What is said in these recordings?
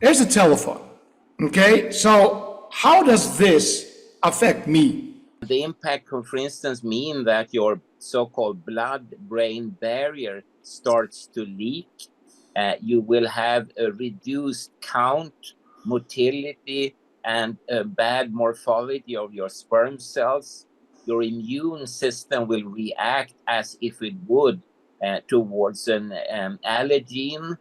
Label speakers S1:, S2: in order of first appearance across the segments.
S1: Here's a telephone. Okay, so how does this affect me?
S2: The impact could, for instance, mean that your so-called blood-brain barrier starts to leak. You will have a reduced count, motility, and a bad morphology of your sperm cells. Your immune system will react as if it would towards an allergen.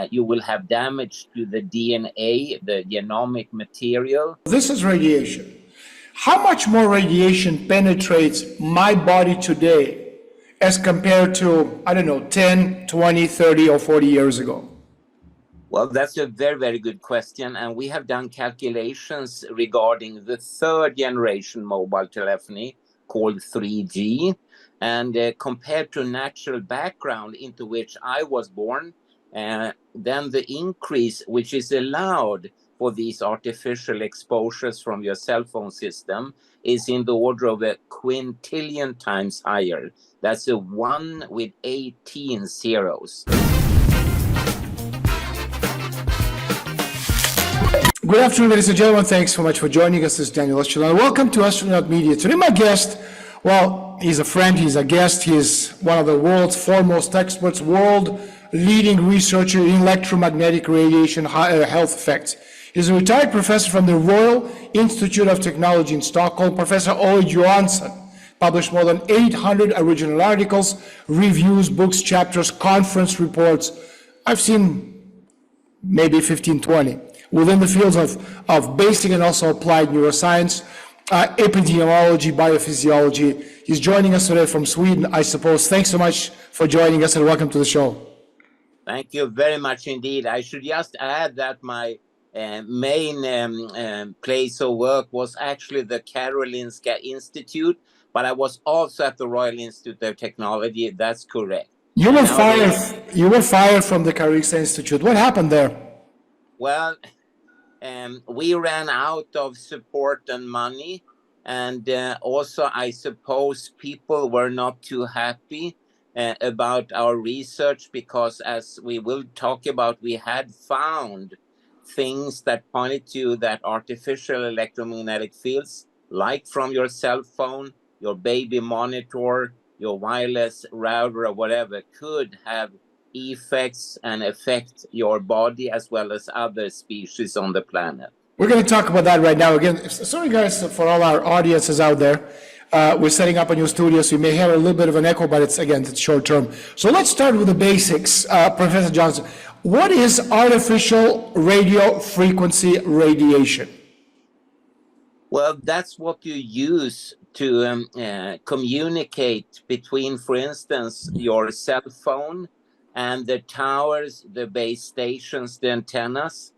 S2: You will have damage to the DNA, the genomic material.
S1: This is radiation. How much more radiation penetrates my body today as compared to, I don't know, 10, 20, 30, or 40 years ago?
S2: Well, that's a very, very good question. And we have done calculations regarding the third generation mobile telephony called 3G. And compared to natural background into which I was born, then the increase which is allowed for these artificial exposures from your cell phone system is in the order of a quintillion times higher. That's a 1 with 18 zeros.
S1: Good afternoon, ladies and gentlemen. Thanks so much for joining us. This is Daniel Estulin. Welcome to Astronaut Media. Today, my guest, well, he's a friend, he's a guest, he's one of the world's foremost experts, world leading researcher in electromagnetic radiation health effects. He's a retired professor from the Royal Institute of Technology in Stockholm. Professor Ole Johansson published more than 800 original articles, reviews, books, chapters, conference reports. I've seen maybe 15, 20. Within the fields of basic and also applied neuroscience, epidemiology, biophysiology. He's joining us today from Sweden, I suppose. Thanks so much for joining us and welcome to the show.
S2: Thank you very much indeed. I should just add that my main place of work was actually the Karolinska Institute, but I was also at the Royal Institute of Technology. That's correct.
S1: You were fired from the Karolinska Institute. What happened there?
S2: Well, we ran out of support and money, and also I suppose people were not too happy about our research because, as we will talk about, we had found things that pointed to that artificial electromagnetic fields, like from your cell phone, your baby monitor, your wireless router or whatever, could have effects and affect your body as well as other species on the planet.
S1: We're going to talk about that right now. Again, sorry guys for all our audiences out there. We're setting up a new studio, so you may have a little bit of an echo, but it's short term. So let's start with the basics. Professor Johnson, what is artificial radio frequency radiation?
S2: Well, that's what you use to communicate between, for instance, your cell phone and the towers, the base stations, the antennas,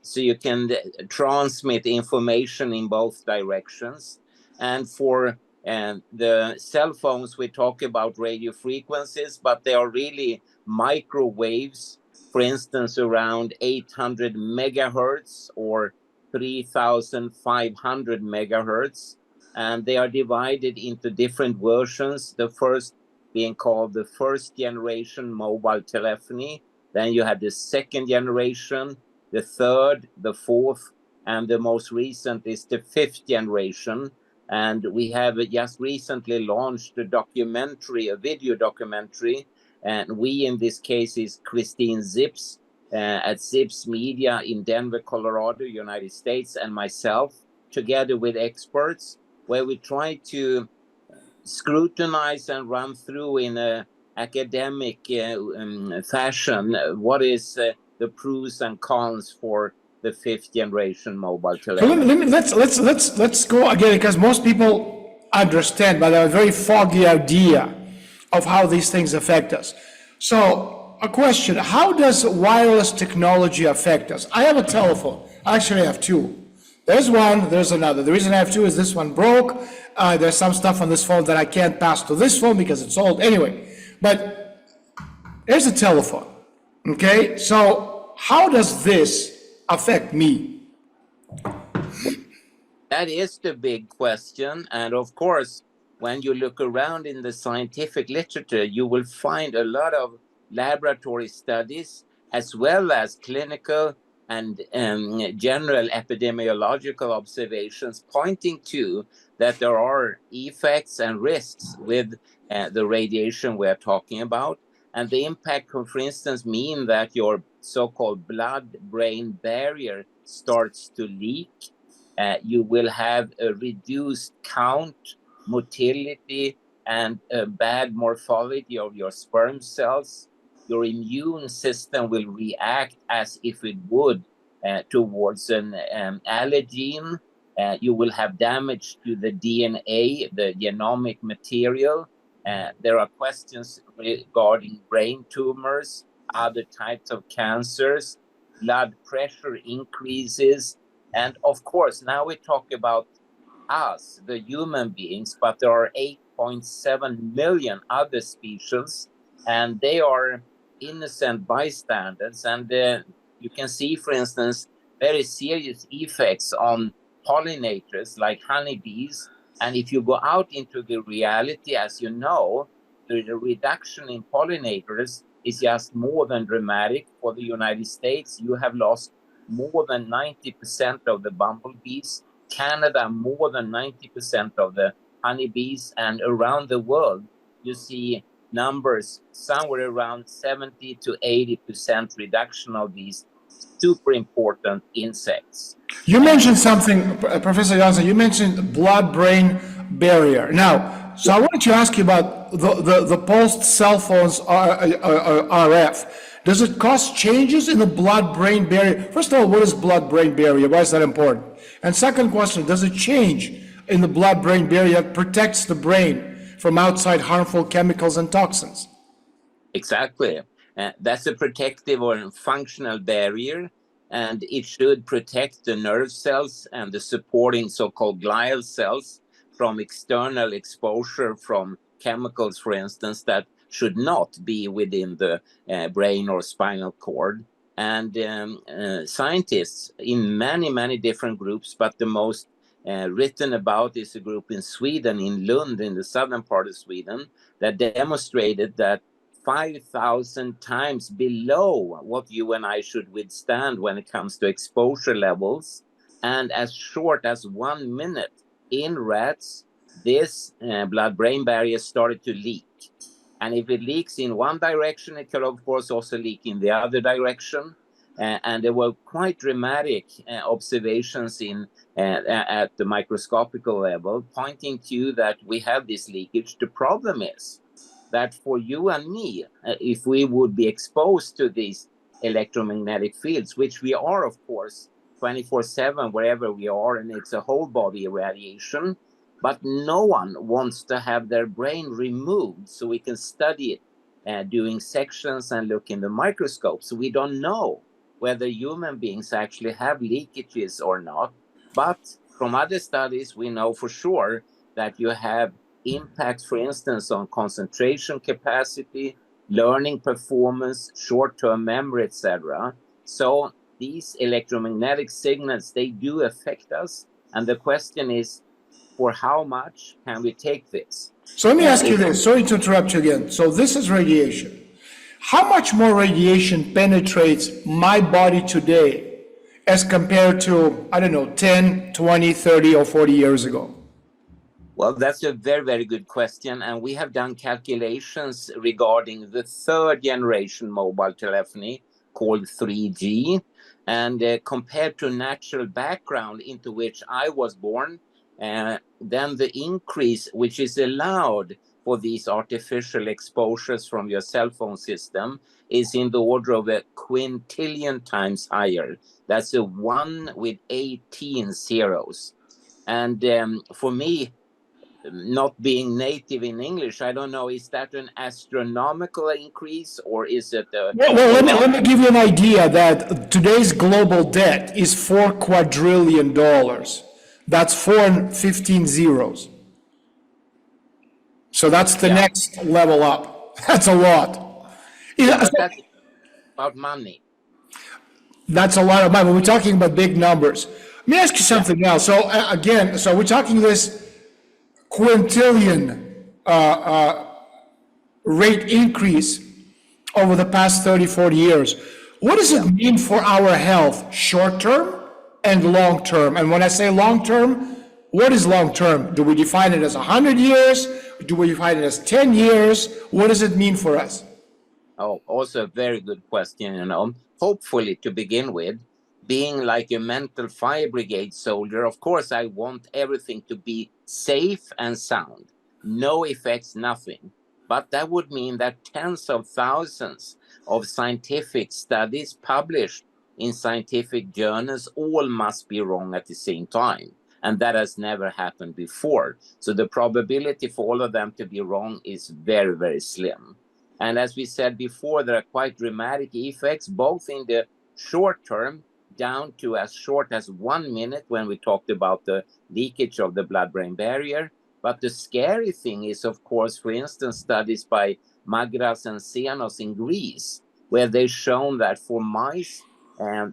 S2: so you can transmit information in both directions. And for the cell phones, we talk about radio frequencies, but they are really microwaves, for instance, around 800 megahertz or 3,500 megahertz. And they are divided into different versions. The first being called the first generation mobile telephony. Then you have the second generation, the third, the fourth, and the most recent is the fifth generation. And we have just recently launched a documentary, a video documentary. And we, in this case, is Christine Zips at Zips Media in Denver, Colorado, United States, and myself, together with experts, where we try to scrutinize and run through in a academic fashion what is the pros and cons for the fifth generation mobile telephony.
S1: Let's go again, because most people understand, but they have a very foggy idea of how these things affect us. So a question: how does wireless technology affect us? I have a telephone. Actually, I have two. There's one, there's another. The reason I have two is this one broke. There's some stuff on this phone that I can't pass to this phone because it's old. Anyway, but here's a telephone, okay? So how does this affect me?
S2: That is the big question. And of course, when you look around in the scientific literature, you will find a lot of laboratory studies as well as clinical and general epidemiological observations pointing to that there are effects and risks with the radiation we're talking about. And the impact can, for instance, mean that your so-called blood-brain barrier starts to leak. You will have a reduced count, motility, and a bad morphology of your sperm cells. Your immune system will react as if it would towards an allergen. You will have damage to the DNA, the genomic material. There are questions regarding brain tumors, other types of cancers, blood pressure increases. And of course, now we talk about us, the human beings, but there are 8.7 million other species, and they are innocent bystanders. And you can see, for instance, very serious effects on pollinators like honeybees. And if you go out into the reality, as you know, the reduction in pollinators is just more than dramatic. For the United States, you have lost more than 90% of the bumblebees, Canada more than 90% of the honeybees, and around the world you see numbers somewhere around 70 to 80% reduction of these super important insects.
S1: You mentioned something, Professor Johnson, you mentioned blood-brain barrier. Now, so I wanted to ask you about the pulsed cell phones RF. Does it cause changes in the blood-brain barrier? First of all, what is blood-brain barrier? Why is that important? And second question, does it change in the blood-brain barrier that protects the brain from outside harmful chemicals and toxins?
S2: Exactly. That's a protective or functional barrier, and it should protect the nerve cells and the supporting so-called glial cells from external exposure from chemicals, for instance, that should not be within the brain or spinal cord. And scientists in many, many different groups, but the most written about is a group in Sweden, in Lund, in the southern part of Sweden, that demonstrated that 5,000 times below what you and I should withstand when it comes to exposure levels, and as short as 1 minute in rats, this blood-brain barrier started to leak. And if it leaks in one direction, it can, of course, also leak in the other direction. And there were quite dramatic observations at the microscopical level, pointing to that we have this leakage. The problem is that for you and me, if we would be exposed to these electromagnetic fields, which we are, of course, 24/7, wherever we are, and it's a whole body radiation, but no one wants to have their brain removed so we can study it doing sections and look in the microscope. So we don't know whether human beings actually have leakages or not. But from other studies, we know for sure that you have impacts, for instance, on concentration capacity, learning performance, short-term memory, etc. So these electromagnetic signals, they do affect us. And the question is, for how much can we take this?
S1: So let me ask you this, sorry to interrupt you again. So this is radiation. How much more radiation penetrates my body today as compared to, I don't know, 10, 20, 30, or 40 years ago?
S2: Well, that's a very, very good question. And we have done calculations regarding the third generation mobile telephony called 3G. And compared to natural background into which I was born, then the increase which is allowed for these artificial exposures from your cell phone system is in the order of a quintillion times higher. That's a 1 with 18 zeros. And for me, not being native in English, I don't know, is that an astronomical increase or is it a...
S1: Well, let me give you an idea that today's global debt is $4 quadrillion. That's 4 and 15 zeros. So that's the next level up. That's a lot.
S2: But that's about money.
S1: That's a lot of money. We're talking about big numbers. Let me ask you something else. So again, so we're talking this quintillion rate increase over the past 30, 40 years. What does it mean for our health, short term and long term? And when I say long term, what is long term? Do we define it as 100 years? Do we define it as 10 years? What does it mean for us?
S2: Oh, also a very good question, Hopefully, to begin with, being like a mental fire brigade soldier, of course, I want everything to be safe and sound. No effects, nothing. But that would mean that tens of thousands of scientific studies published in scientific journals all must be wrong at the same time. And that has never happened before. So the probability for all of them to be wrong is very, very slim. And as we said before, there are quite dramatic effects, both in the short term, down to as short as 1 minute when we talked about the leakage of the blood-brain barrier. But the scary thing is, of course, for instance, studies by Magras and Xenos in Greece, where they've shown that for mice,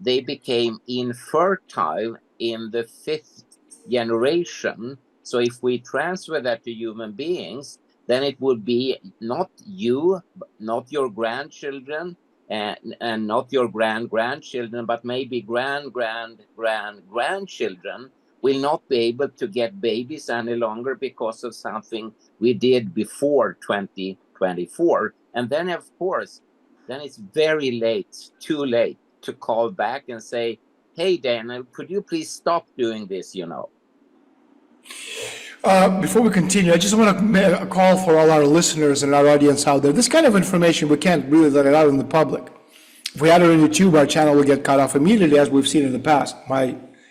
S2: they became infertile in the 5th generation. So if we transfer that to human beings, then it would be not you, not your grandchildren, and not your grandchildren, but maybe grandchildren will not be able to get babies any longer because of something we did before 2024. And then, of course, then it's very late, too late to call back and say, hey, Daniel, could you please stop doing this,
S1: Before we continue, I just want to make a call for all our listeners and our audience out there. This kind of information, we can't really let it out in the public. If we had it on YouTube, our channel would get cut off immediately, as we've seen in the past.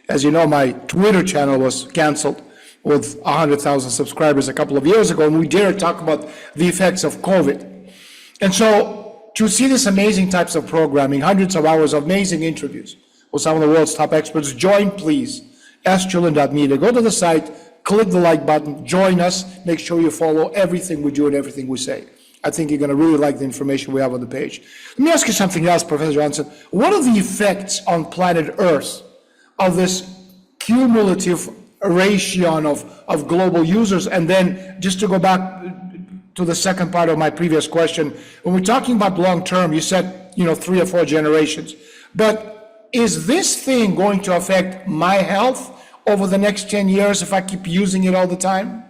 S1: As you know, my Twitter channel was canceled with 100,000 subscribers a couple of years ago, and we dared talk about the effects of COVID. And so to see this amazing types of programming, hundreds of hours of amazing interviews with some of the world's top experts, join, please, Estulin.media. Go to the site, click the like button, join us, make sure you follow everything we do and everything we say. I think you're going to really like the information we have on the page. Let me ask you something else, Professor Johnson. What are the effects on planet Earth of this cumulative ration of global users? And then just to go back to the second part of my previous question, when we're talking about long term, you said, 3 or 4 generations. But is this thing going to affect my health over the next 10 years if I keep using it all the time?